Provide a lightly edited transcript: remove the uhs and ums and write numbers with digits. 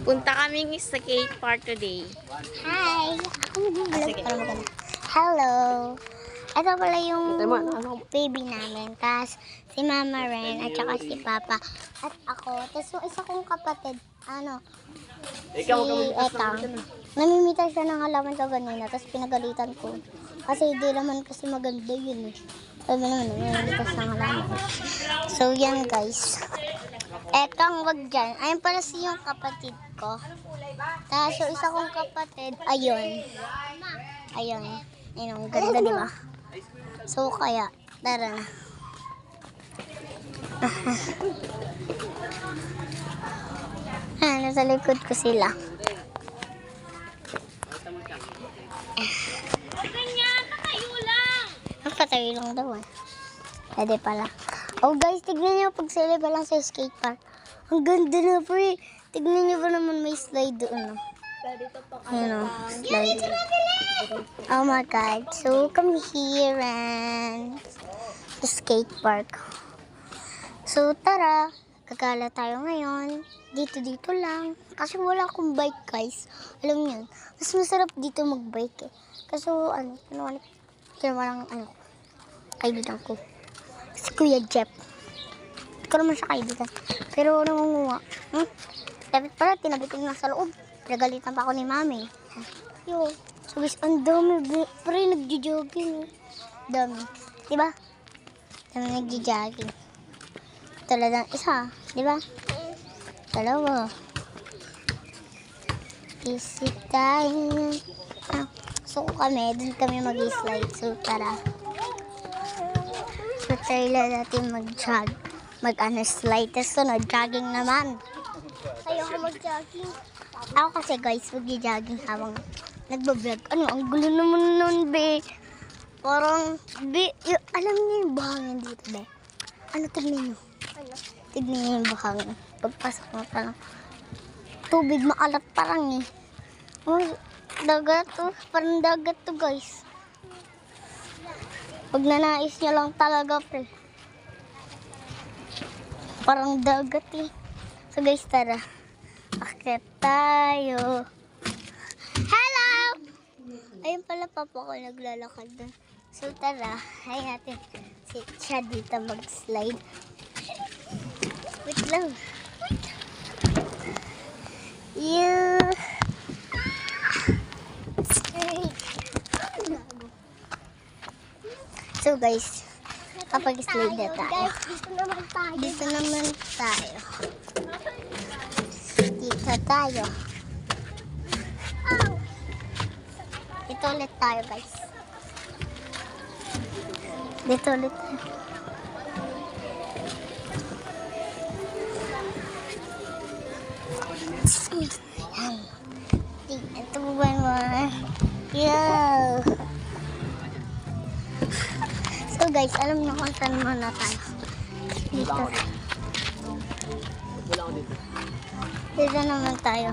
Punta kaming skate park today. Hi! Ako mag-vlog. Hello! Ito pala yung baby namin. Tapos si Mama Ren at saka si Papa at ako. Tapos yung isa kong kapatid, si Etang. Namimita siya ng halaman sa kanina. Tapos pinagalitan ko. Kasi hindi naman kasi maganda yun eh. Sabi naman, namimitas ng halaman. So yan guys. Etang wag dyan. Ayun pala si yung kapatid ko. Tapos yung isa kong kapatid, ayun. Ayun. Ayun, ang ganda diba? So kaya, tara na. Nasa likod ko sila. Patayo lang daw eh. Pwede pala. Oh guys, tignan nyo pag sila pa lang sa skate park. Ang ganda na pre. Tignan nyo ba naman may slide doon. Ayun o, slide. Oh my god. So come here and the skate park. So tara, gagala tayo ngayon. Dito lang. Kasi wala akong bike guys. Alam niyo, mas masarap dito mag-bike eh. Kaso walang kaibigan ko. Si Kuya Jeff. Hindi ko naman siya kaibigan. Pero nangunguha. Dapat pala, tinabi ko na sa loob. Pinagalitan pa ako ni Mami. Yun. So guys, ang dami. Pero nagji-jogging. Dami. Diba? Dami nagji-jogging. Talagang isa. Diba? Dalawa. Isip tayo. So kami, dun kami mag-slide. So tara. So try lang natin mag-jog. Mag-slide. So nag-jogging naman. Ayaw ko mag-jogging. Ako kasi guys, mag-jogging habang nagbablog. Ang gulo naman nun, be. Parang, be, alam niyo yung buhangin dito, be. Tignan niyo. Tignan niyo yung buhangin. Pagpasok mo parang tubig maalat parang eh. Dagat to. Parang dagat to guys. Pag nanais niya lang talaga pre. Parang dagat eh. So guys, tara. Akit tayo. Hello! Ayun pala papa ko naglalakad doon. So tara. Hay natin siya dito mag-slide. Wait lang. So guys, kapag slide na tayo. Dito naman tayo. Dito tayo. Dito ulit tayo guys. Dito ulit tayo. Ito ba naman? Yeah. So guys, alam niyo kung saan muna tayo. Dito. Dito naman tayo.